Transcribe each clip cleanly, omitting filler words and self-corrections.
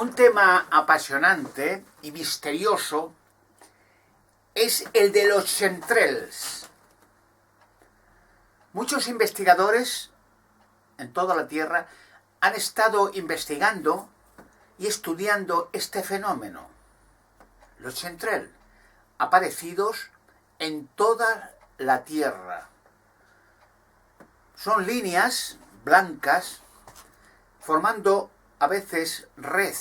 Un tema apasionante y misterioso es el de los chemtrails. Muchos investigadores en toda la Tierra han estado investigando y estudiando este fenómeno. Los chemtrails, aparecidos en toda la Tierra. Son líneas blancas formando a veces red,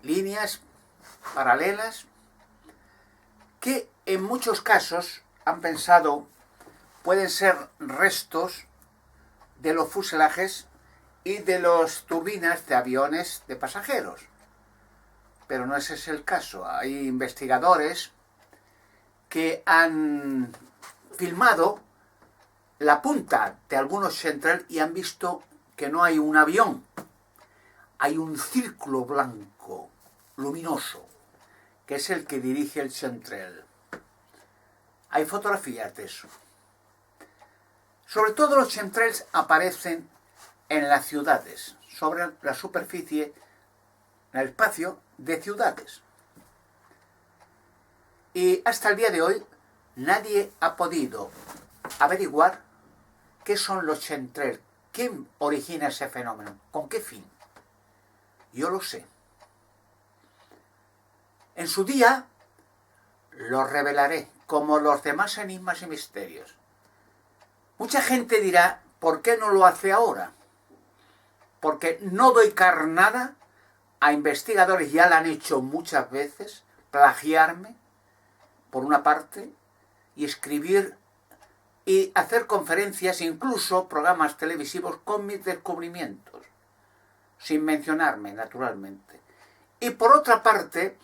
líneas paralelas que en muchos casos han pensado pueden ser restos de los fuselajes y de las turbinas de aviones de pasajeros. Pero no ese es el caso. Hay investigadores que han filmado la punta de algunos chemtrails y han visto que no hay un avión, hay un círculo blanco, luminoso, que es el que dirige el chemtrail. Hay fotografías de eso. Sobre todo los chemtrails aparecen en las ciudades, sobre la superficie, en el espacio de ciudades. Y hasta el día de hoy nadie ha podido averiguar qué son los chemtrails. ¿Quién origina ese fenómeno? ¿Con qué fin? Yo lo sé. En su día lo revelaré, como los demás enigmas y misterios. Mucha gente dirá, ¿por qué no lo hace ahora? Porque no doy carnada a investigadores, ya lo han hecho muchas veces, plagiarme, por una parte, y escribir y hacer conferencias, incluso programas televisivos con mis descubrimientos, sin mencionarme, naturalmente. Y por otra parte,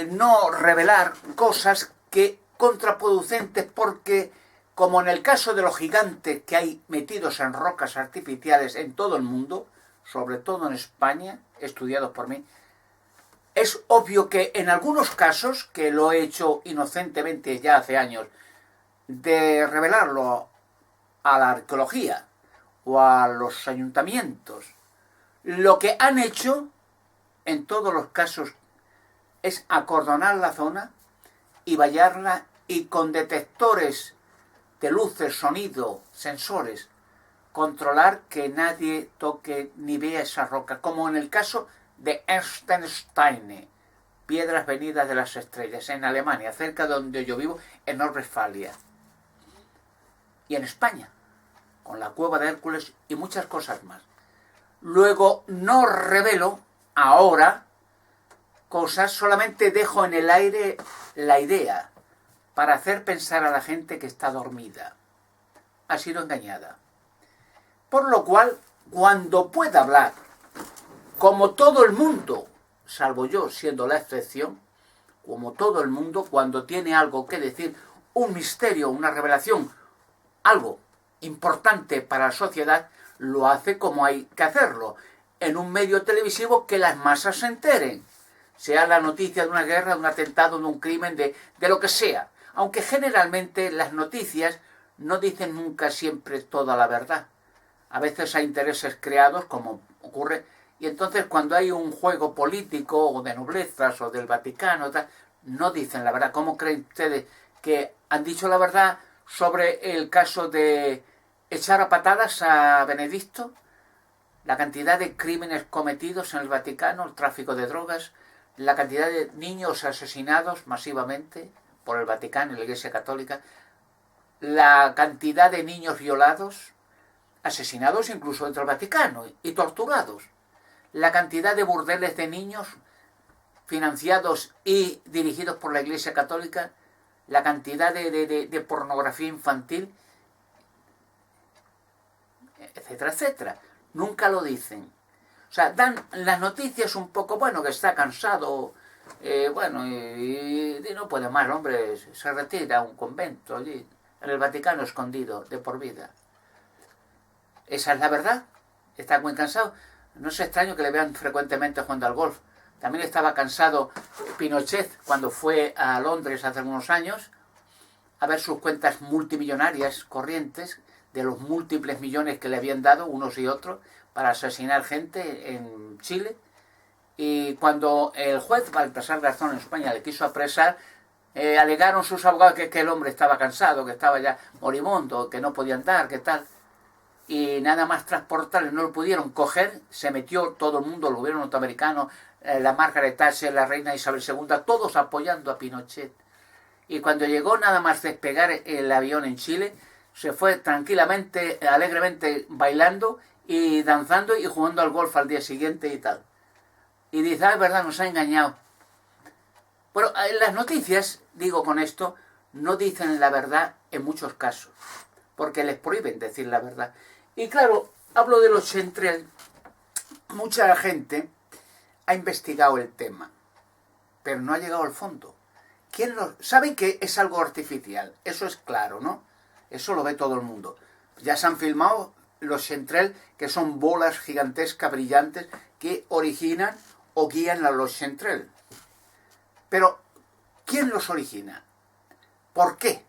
no revelar cosas que contraproducentes, porque, como en el caso de los gigantes que hay metidos en rocas artificiales en todo el mundo, sobre todo en España, estudiados por mí, es obvio que en algunos casos, que lo he hecho inocentemente ya hace años, de revelarlo a la arqueología o a los ayuntamientos, lo que han hecho en todos los casos es acordonar la zona y vallarla, y con detectores de luces, sonido, sensores, controlar que nadie toque ni vea esa roca, como en el caso de Erstensteine, piedras venidas de las estrellas, en Alemania, cerca de donde yo vivo, en Nordrhein-Westfalia. Y en España, con la cueva de Hércules y muchas cosas más. Luego no revelo ahora cosas, solamente dejo en el aire la idea para hacer pensar a la gente que está dormida. Ha sido engañada. Por lo cual, cuando pueda hablar, como todo el mundo, salvo yo siendo la excepción, como todo el mundo, cuando tiene algo que decir, un misterio, una revelación, algo importante para la sociedad, lo hace como hay que hacerlo, en un medio televisivo que las masas se enteren, sea la noticia de una guerra, de un atentado, de un crimen, de lo que sea, aunque generalmente las noticias no dicen nunca siempre toda la verdad. A veces hay intereses creados, como ocurre, y entonces cuando hay un juego político o de noblezas o del Vaticano, no dicen la verdad. ¿Cómo creen ustedes que han dicho la verdad sobre el caso de echar a patadas a Benedicto? La cantidad de crímenes cometidos en el Vaticano, el tráfico de drogas, la cantidad de niños asesinados masivamente por el Vaticano y la Iglesia Católica, la cantidad de niños violados, asesinados incluso dentro del Vaticano y torturados, la cantidad de burdeles de niños financiados y dirigidos por la Iglesia Católica, la cantidad de pornografía infantil, etcétera, etcétera. Nunca lo dicen. O sea, dan las noticias un poco, bueno, que está cansado, y no puede más, hombre, se retira a un convento allí, en el Vaticano, escondido, de por vida. Esa es la verdad. Está muy cansado. No es extraño que le vean frecuentemente jugando al golf. También estaba cansado Pinochet cuando fue a Londres hace algunos años a ver sus cuentas multimillonarias corrientes, de los múltiples millones que le habían dado unos y otros, para asesinar gente en Chile. Y cuando el juez Baltasar Garzón en España le quiso apresar, alegaron sus abogados que el hombre estaba cansado, que estaba ya moribundo, que no podía andar, que tal. Y nada más transportarle, no lo pudieron coger, se metió todo el mundo, el gobierno norteamericano, la Margaret Thatcher, la reina Isabel II, todos apoyando a Pinochet. Y cuando llegó nada más despegar el avión en Chile, se fue tranquilamente, alegremente bailando y danzando y jugando al golf al día siguiente y tal. Y dice, es verdad, nos ha engañado. Bueno, las noticias, digo con esto, no dicen la verdad en muchos casos, porque les prohíben decir la verdad. Y claro, hablo de los chemtrails. Mucha gente ha investigado el tema, pero no ha llegado al fondo. Saben que es algo artificial, eso es claro, ¿no? Eso lo ve todo el mundo. Ya se han filmado los chemtrails, que son bolas gigantescas, brillantes, que originan o guían a los chemtrails. Pero, ¿quién los origina? ¿Por qué?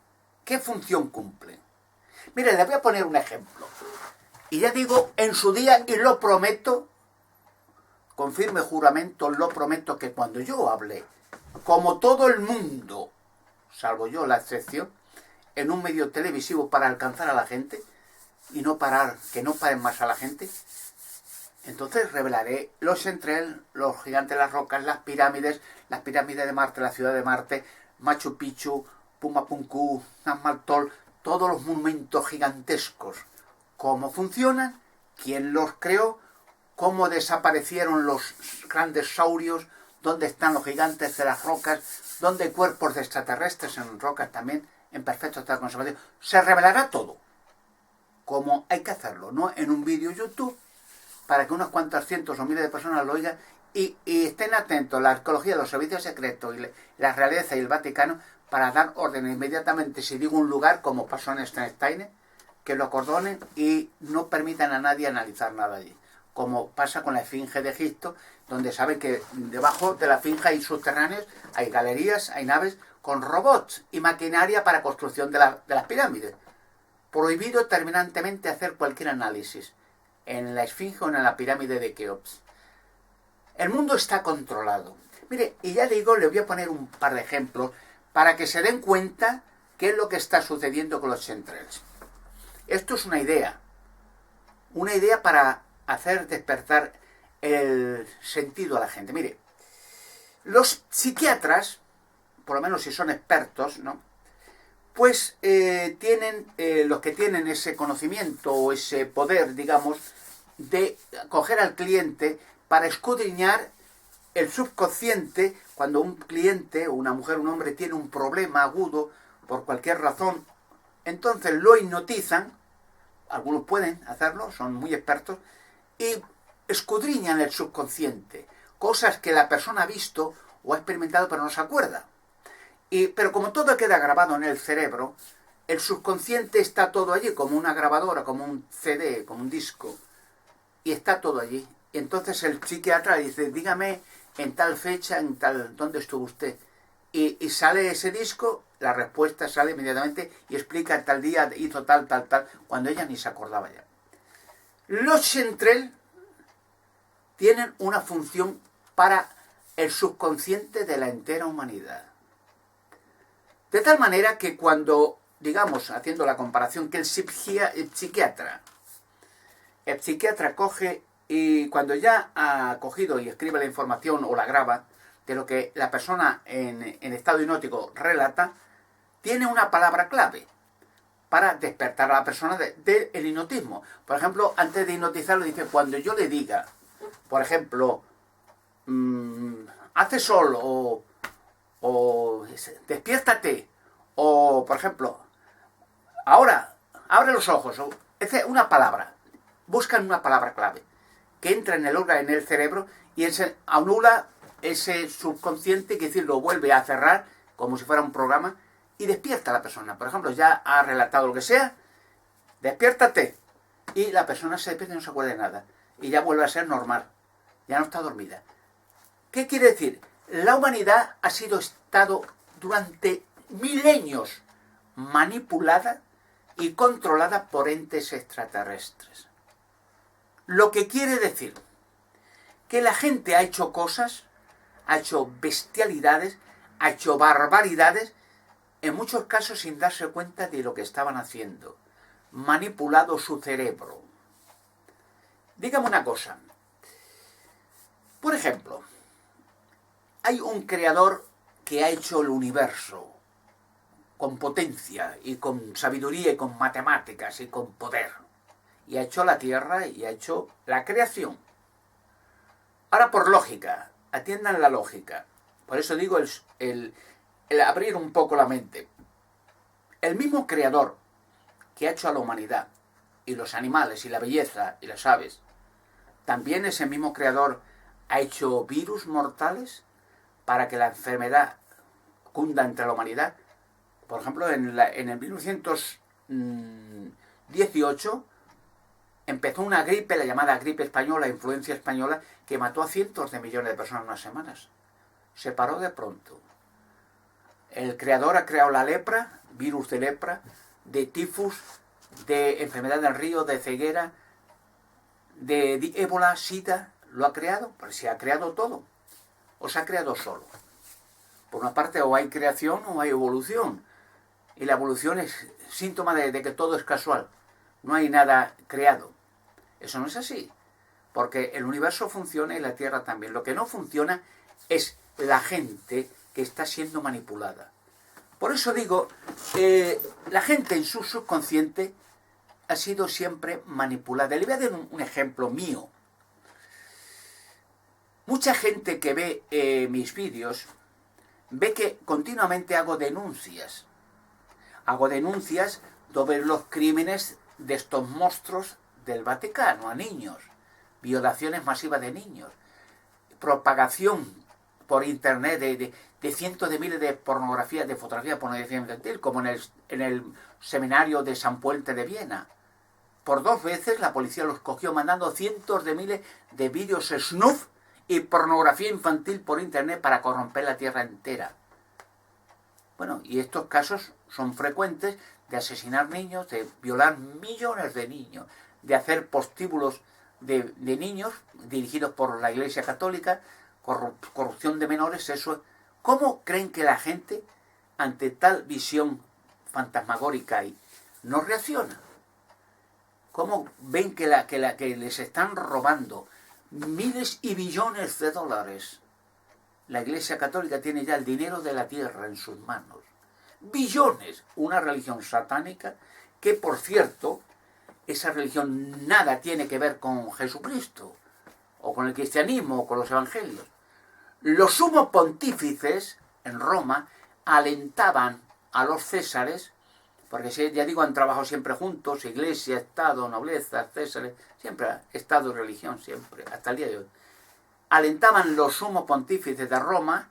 ¿Qué función cumplen? Mire, les voy a poner un ejemplo. Y ya digo, en su día, y lo prometo, con firme juramento, lo prometo, que cuando yo hable, como todo el mundo, salvo yo la excepción, en un medio televisivo para alcanzar a la gente, y no parar, que no paren más a la gente, entonces revelaré los chemtrails, los gigantes de las rocas, las pirámides de Marte, la ciudad de Marte, Machu Picchu, Pumapunku, Namaltol, todos los monumentos gigantescos, cómo funcionan, quién los creó, cómo desaparecieron los grandes saurios, dónde están los gigantes de las rocas, dónde hay cuerpos de extraterrestres en rocas también, en perfecto estado de conservación. Se revelará todo, como hay que hacerlo, no en un vídeo YouTube, para que unos cuantos cientos o miles de personas lo oigan y estén atentos la arqueología, los servicios secretos y la realeza y el Vaticano para dar orden inmediatamente si digo un lugar, como pasó en Steinstein, que lo acordonen y no permitan a nadie analizar nada allí. Como pasa con la Esfinge de Egipto, donde saben que debajo de la Esfinge hay subterráneos, hay galerías, hay naves con robots y maquinaria para construcción de las pirámides. Prohibido terminantemente hacer cualquier análisis en la Esfinge o en la pirámide de Keops. El mundo está controlado. Mire, y ya digo, le voy a poner un par de ejemplos para que se den cuenta qué es lo que está sucediendo con los chemtrails. Esto es una idea para hacer despertar el sentido a la gente. Mire, los psiquiatras, por lo menos si son expertos, ¿no?, pues tienen, los que tienen ese conocimiento o ese poder, digamos, de coger al cliente para escudriñar el subconsciente cuando un cliente, una mujer, un hombre tiene un problema agudo por cualquier razón. Entonces lo hipnotizan, algunos pueden hacerlo, son muy expertos, y escudriñan el subconsciente, cosas que la persona ha visto o ha experimentado pero no se acuerda. Pero como todo queda grabado en el cerebro, el subconsciente está todo allí, como una grabadora, como un CD, como un disco, y está todo allí. Y entonces el psiquiatra dice, dígame en tal fecha, en tal, ¿dónde estuvo usted? Y sale ese disco, la respuesta sale inmediatamente y explica tal día hizo tal, cuando ella ni se acordaba ya. Los chemtrails tienen una función para el subconsciente de la entera humanidad. De tal manera que cuando, digamos, haciendo la comparación, que el psiquiatra coge y cuando ya ha cogido y escribe la información o la graba de lo que la persona en estado hipnótico relata, tiene una palabra clave para despertar a la persona del hipnotismo. Por ejemplo, antes de hipnotizarlo dice, cuando yo le diga, por ejemplo, hace sol o despiértate, o por ejemplo, ahora abre los ojos, o una palabra, buscan una palabra clave que entra en el órgano, en el cerebro, y se anula ese subconsciente, que decir, lo vuelve a cerrar como si fuera un programa y despierta a la persona. Por ejemplo, ya ha relatado lo que sea, despiértate, y la persona se despierta y no se acuerda de nada y ya vuelve a ser normal, ya no está dormida. ¿Qué quiere decir? La humanidad ha sido estado durante milenios manipulada y controlada por entes extraterrestres. Lo que quiere decir que la gente ha hecho cosas, ha hecho bestialidades, ha hecho barbaridades, en muchos casos sin darse cuenta de lo que estaban haciendo. Manipulado su cerebro. Dígame una cosa. Por ejemplo, hay un creador que ha hecho el universo con potencia y con sabiduría y con matemáticas y con poder. Y ha hecho la Tierra y ha hecho la creación. Ahora, por lógica, atiendan la lógica. Por eso digo el abrir un poco la mente. El mismo creador que ha hecho a la humanidad y los animales y la belleza y las aves, también ese mismo creador ha hecho virus mortales para que la enfermedad cunda entre la humanidad. Por ejemplo, en el 1918 empezó una gripe, la llamada gripe española, influencia española, que mató a cientos de millones de personas en unas semanas. Se paró de pronto. El creador ha creado la lepra, virus de lepra, de tifus, de enfermedad del río, de ceguera, de ébola, sida. ¿Lo ha creado? Pues se ha creado todo. O se ha creado solo. Por una parte, o hay creación o hay evolución. Y la evolución es síntoma de que todo es casual. No hay nada creado. Eso no es así. Porque el universo funciona y la Tierra también. Lo que no funciona es la gente que está siendo manipulada. Por eso digo, la gente en su subconsciente ha sido siempre manipulada. Le voy a dar un ejemplo mío. Mucha gente que ve mis vídeos ve que continuamente hago denuncias. Hago denuncias sobre los crímenes de estos monstruos del Vaticano a niños, violaciones masivas de niños, propagación por internet de cientos de miles de pornografías, de fotografías de pornografía infantil, como en el seminario de San Puente de Viena. Por 2 veces la policía los cogió mandando cientos de miles de vídeos snuff y pornografía infantil por internet para corromper la tierra entera. Bueno, y estos casos son frecuentes de asesinar niños, de violar millones de niños, de hacer prostíbulos de niños dirigidos por la Iglesia Católica, corrupción de menores, eso. ¿Cómo creen que la gente, ante tal visión fantasmagórica, no reacciona? ¿Cómo ven que les están robando miles y billones de dólares? La Iglesia Católica tiene ya el dinero de la tierra en sus manos. Billones. Una religión satánica que, por cierto, esa religión nada tiene que ver con Jesucristo, o con el cristianismo, o con los evangelios. Los sumos pontífices en Roma alentaban a los césares, porque ya digo, han trabajado siempre juntos, iglesia, estado, nobleza, césares, siempre, estado y religión, siempre, hasta el día de hoy. Alentaban los sumos pontífices de Roma,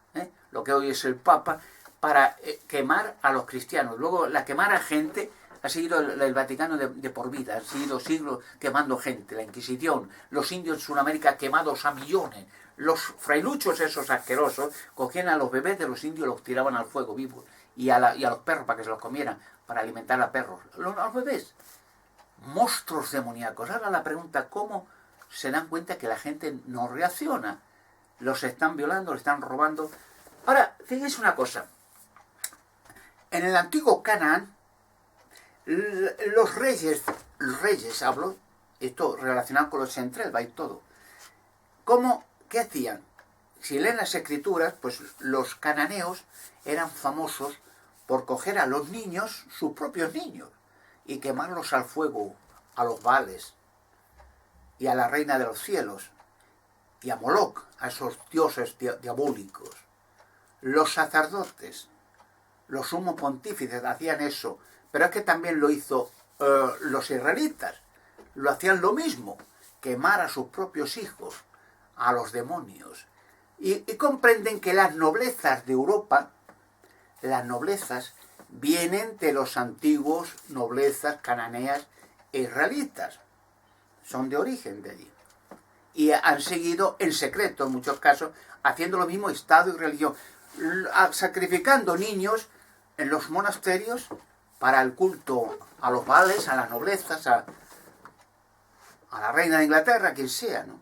lo que hoy es el Papa, para quemar a los cristianos. Luego la quemar a gente ha seguido el Vaticano de por vida, han seguido siglos quemando gente, la Inquisición, los indios en Sudamérica quemados a millones, los frailuchos esos asquerosos cogían a los bebés de los indios y los tiraban al fuego vivos, y a los perros para que se los comieran, para alimentar a perros. Los bebés, monstruos demoníacos. Ahora la pregunta, ¿cómo se dan cuenta que la gente no reacciona? Los están violando, los están robando. Ahora, fíjense una cosa. En el antiguo Canaán, los reyes hablo, esto relacionado con los Entrelva y todo, ¿qué hacían? Si leen las escrituras, pues los cananeos eran famosos por coger a los niños, sus propios niños, y quemarlos al fuego, a los Baales, y a la reina de los cielos, y a Moloc, a esos dioses diabólicos. Los sacerdotes, los sumos pontífices hacían eso, pero es que también lo hizo los israelitas. Lo hacían lo mismo, quemar a sus propios hijos, a los demonios. Y comprenden que las noblezas de Europa, las noblezas, vienen de los antiguos noblezas cananeas e israelitas. Son de origen de allí. Y han seguido en secreto, en muchos casos, haciendo lo mismo Estado y religión, sacrificando niños en los monasterios para el culto a los Baales, a las noblezas, a a la reina de Inglaterra, a quien sea, ¿no?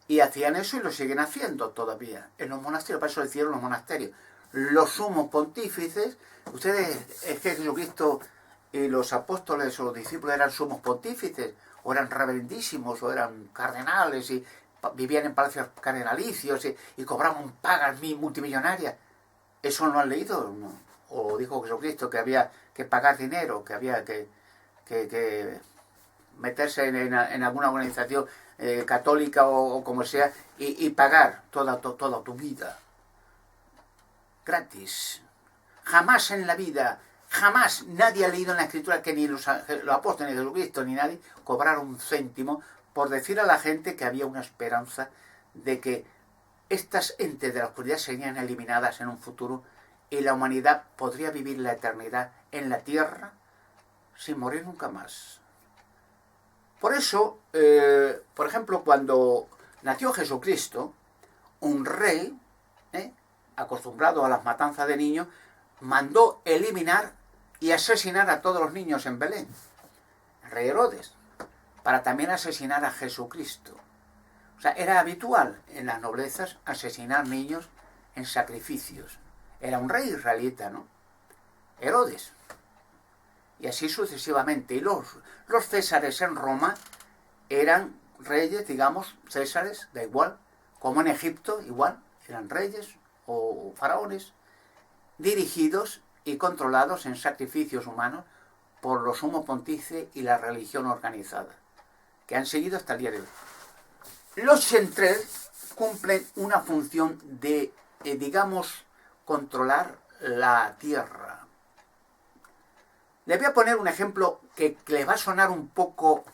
Y hacían eso y lo siguen haciendo todavía en los monasterios. Para eso lo hicieron los monasterios. Los sumos pontífices, ustedes, es que Jesucristo y los apóstoles o los discípulos eran sumos pontífices, o eran reverendísimos, o eran cardenales, y vivían en palacios cardenalicios, y cobraban pagas multimillonarias. ¿Eso no han leído? No. O dijo Jesucristo que había que pagar dinero, que había que meterse en alguna organización católica o como sea, y pagar toda tu vida. Gratis. Jamás en la vida, jamás nadie ha leído en la Escritura que ni los apóstoles, ni Jesucristo, ni nadie cobraron un céntimo por decir a la gente que había una esperanza de que estas entes de la oscuridad serían eliminadas en un futuro y la humanidad podría vivir la eternidad en la tierra sin morir nunca más. Por eso, por ejemplo, cuando nació Jesucristo, un rey, acostumbrado a las matanzas de niños, mandó eliminar y asesinar a todos los niños en Belén, el rey Herodes, para también asesinar a Jesucristo. O sea, era habitual en las noblezas asesinar niños en sacrificios. Era un rey israelita, ¿no? Herodes. Y así sucesivamente. Y los césares en Roma eran reyes, digamos, césares, da igual, como en Egipto, igual, eran reyes o faraones, dirigidos y controlados en sacrificios humanos por los sumos pontífices y la religión organizada, que han seguido hasta el día de hoy. Los centrales cumplen una función de, digamos, controlar la tierra. Les voy a poner un ejemplo que les va a sonar un poco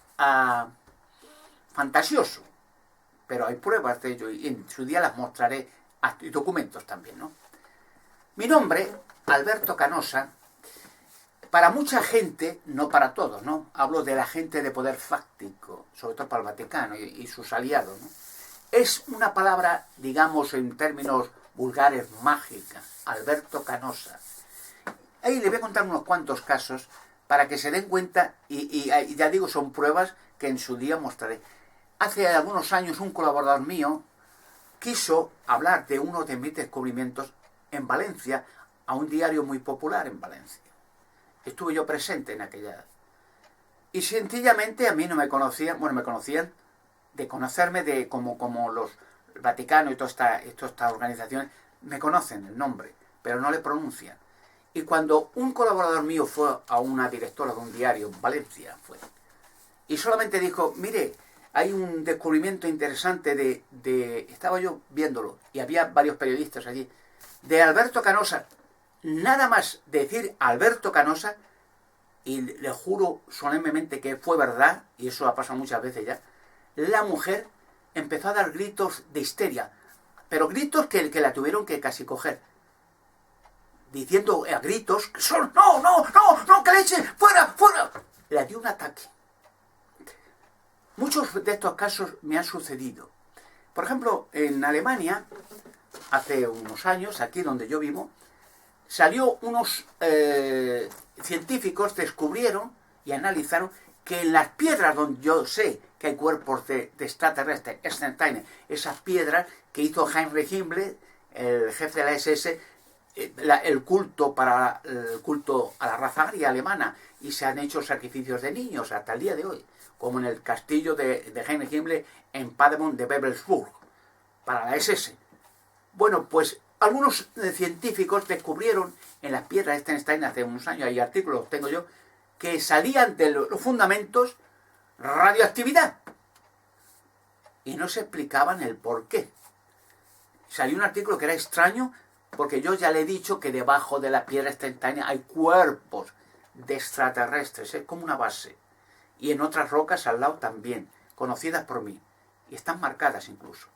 fantasioso, pero hay pruebas de ello y en su día las mostraré, y documentos también, ¿no? Mi nombre, Alberto Canosa, para mucha gente, no para todos, ¿no? Hablo de la gente de poder fáctico, sobre todo para el Vaticano y sus aliados, ¿no? Es una palabra, digamos, en términos vulgares, mágica, Alberto Canosa. Ahí les voy a contar unos cuantos casos para que se den cuenta, y ya digo, son pruebas que en su día mostraré. Hace algunos años un colaborador mío quiso hablar de uno de mis descubrimientos en Valencia, a un diario muy popular en Valencia. Estuve yo presente en aquella. Y sencillamente a mí no me conocían, bueno, me conocían de conocerme de como los Vaticano y todas estas organizaciones me conocen el nombre, pero no le pronuncian. Y cuando un colaborador mío fue a una directora de un diario en Valencia, y solamente dijo, mire, hay un descubrimiento interesante estaba yo viéndolo, y había varios periodistas allí, de Alberto Canosa. Nada más decir Alberto Canosa, y le juro solemnemente que fue verdad, y eso ha pasado muchas veces ya, la mujer empezó a dar gritos de histeria, pero gritos que la tuvieron que casi coger, diciendo a gritos, no, que le eche, fuera, le dio un ataque. Muchos de estos casos me han sucedido. Por ejemplo, en Alemania, hace unos años, aquí donde yo vivo, salió unos científicos, descubrieron y analizaron que en las piedras donde yo sé que hay cuerpos de extraterrestres, Steiner, esas piedras que hizo Heinrich Himmler, el jefe de la SS, el culto a la raza aria alemana, y se han hecho sacrificios de niños hasta el día de hoy, como en el castillo de Heinrich Himmler en Paderborn de Babelsburg, para la SS. Bueno, pues algunos científicos descubrieron en las piedras de Stein hace unos años, hay artículos, tengo yo, que salían de los fundamentos radioactividad. Y no se explicaban el por qué. Salió un artículo que era extraño, porque yo ya le he dicho que debajo de la piedra Stein hay cuerpos de extraterrestres, es como una base. Y en otras rocas al lado también, conocidas por mí. Y están marcadas incluso.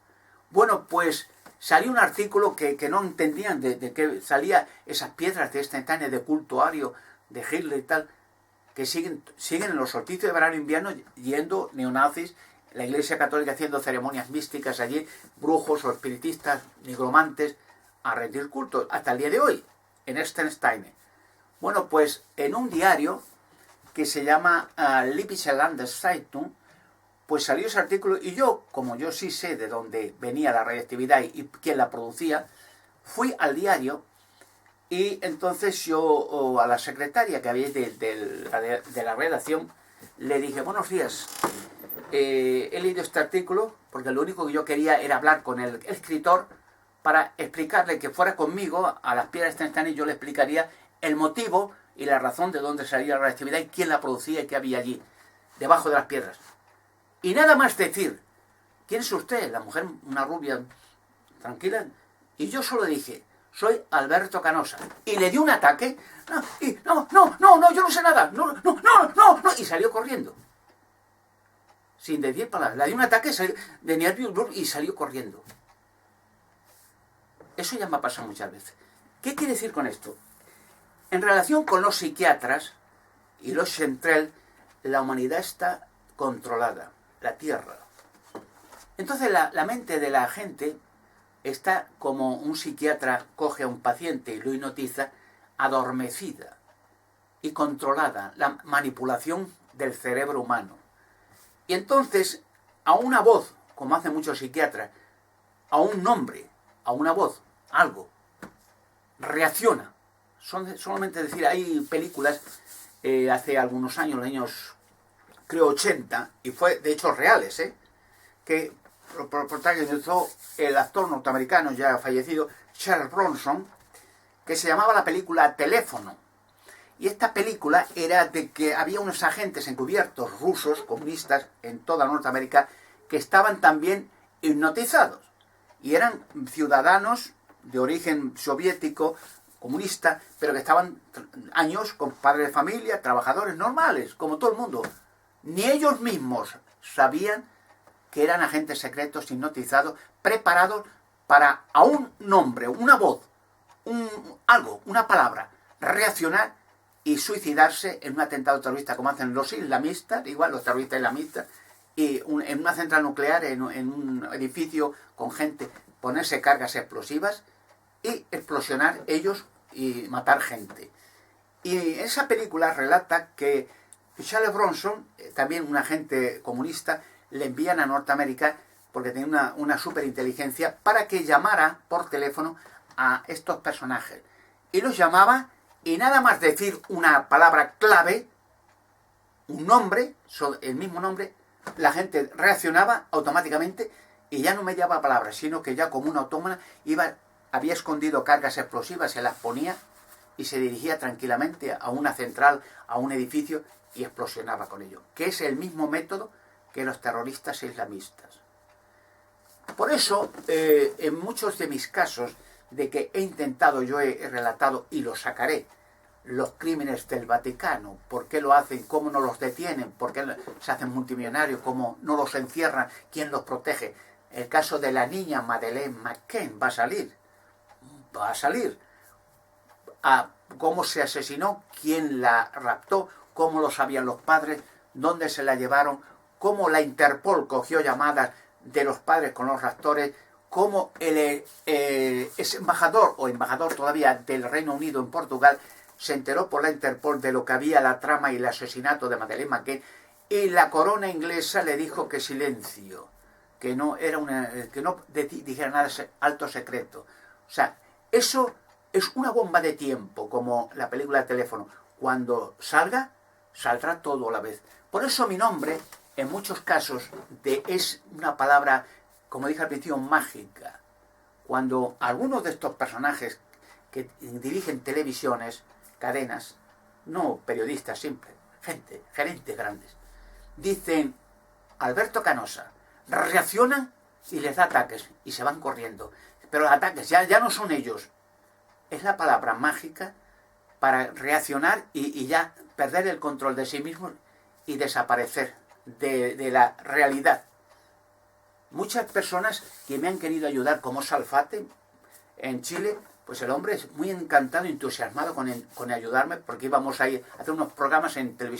Bueno, pues salió un artículo que no entendían de qué salía esas piedras de Stein de culto ario, de Hitler y tal, que siguen en los solsticios de verano e invierno yendo neonazis, la Iglesia Católica haciendo ceremonias místicas allí, brujos o espiritistas, nigromantes, a rendir culto, hasta el día de hoy, en Stein. Bueno, pues en un diario que se llama Lippische Landeszeitung, pues salió ese artículo y yo, como yo sí sé de dónde venía la radiactividad y quién la producía, fui al diario. Y entonces yo a la secretaria que había de la redacción le dije, buenos días, he leído este artículo porque lo único que yo quería era hablar con el escritor para explicarle que fuera conmigo a las piedras instantáneas y yo le explicaría el motivo y la razón de dónde salía la radioactividad y quién la producía y qué había allí, debajo de las piedras. Y nada más decir, ¿quién es usted? La mujer, una rubia tranquila. Y yo solo dije, soy Alberto Canosa. Y le dio un ataque. No, yo no sé nada. No. Y salió corriendo. Sin decir palabras. Le dio un ataque de nervios y salió corriendo. Eso ya me ha pasado muchas veces. ¿Qué quiere decir con esto? En relación con los psiquiatras y los Centrel, la humanidad está controlada. La Tierra. Entonces la mente de la gente está como un psiquiatra coge a un paciente y lo hipnotiza, adormecida y controlada, la manipulación del cerebro humano. Y entonces, a una voz, como hacen muchos psiquiatras, a un nombre, a una voz, algo, reacciona. Solamente decir, hay películas hace algunos años, los años, creo, 80, y fue de hechos reales, que protagonizó el actor norteamericano ya fallecido Charles Bronson, que se llamaba la película Teléfono. Y esta película era de que había unos agentes encubiertos rusos, comunistas, en toda Norteamérica, que estaban también hipnotizados. Y eran ciudadanos de origen soviético, comunista, pero que estaban años con padres de familia, trabajadores normales, como todo el mundo. Ni ellos mismos sabían que eran agentes secretos hipnotizados, preparados para a un nombre, una voz, algo, una palabra, reaccionar y suicidarse en un atentado terrorista, como hacen los islamistas, igual los terroristas islamistas, y en una central nuclear, en un edificio con gente, ponerse cargas explosivas y explosionar ellos y matar gente. Y esa película relata que Charles Bronson, también un agente comunista, le envían a Norteamérica porque tenía una superinteligencia para que llamara por teléfono a estos personajes. Y los llamaba y nada más decir una palabra clave, un nombre, el mismo nombre, la gente reaccionaba automáticamente y ya no mediaba palabras, sino que ya como una autómata había escondido cargas explosivas, se las ponía y se dirigía tranquilamente a una central, a un edificio y explosionaba con ello. Que es el mismo método que los terroristas islamistas. Por eso, en muchos de mis casos de que he intentado, yo he relatado y lo sacaré, los crímenes del Vaticano, por qué lo hacen, cómo no los detienen, por qué se hacen multimillonarios, cómo no los encierran, quién los protege. El caso de la niña Madeleine McCann va a salir. Cómo se asesinó, quién la raptó, cómo lo sabían los padres, dónde se la llevaron, cómo la Interpol cogió llamadas de los padres con los raptores, cómo el embajador o embajador todavía del Reino Unido en Portugal se enteró por la Interpol de lo que había la trama y el asesinato de Madeleine McCann, y la corona inglesa le dijo que silencio, que no dijera nada de alto secreto. O sea, eso es una bomba de tiempo, como la película de Teléfono. Cuando salga, saldrá todo a la vez. Por eso mi nombre, en muchos casos, es una palabra, como dije al principio, mágica. Cuando algunos de estos personajes que dirigen televisiones, cadenas, no periodistas simples, gerentes grandes, dicen Alberto Canosa, reaccionan y les da ataques y se van corriendo. Pero los ataques ya no son ellos. Es la palabra mágica para reaccionar y ya perder el control de sí mismos y desaparecer de la realidad. Muchas personas que me han querido ayudar, como Salfate en Chile, pues el hombre es muy encantado, entusiasmado con ayudarme, porque íbamos a ir a hacer unos programas en televisión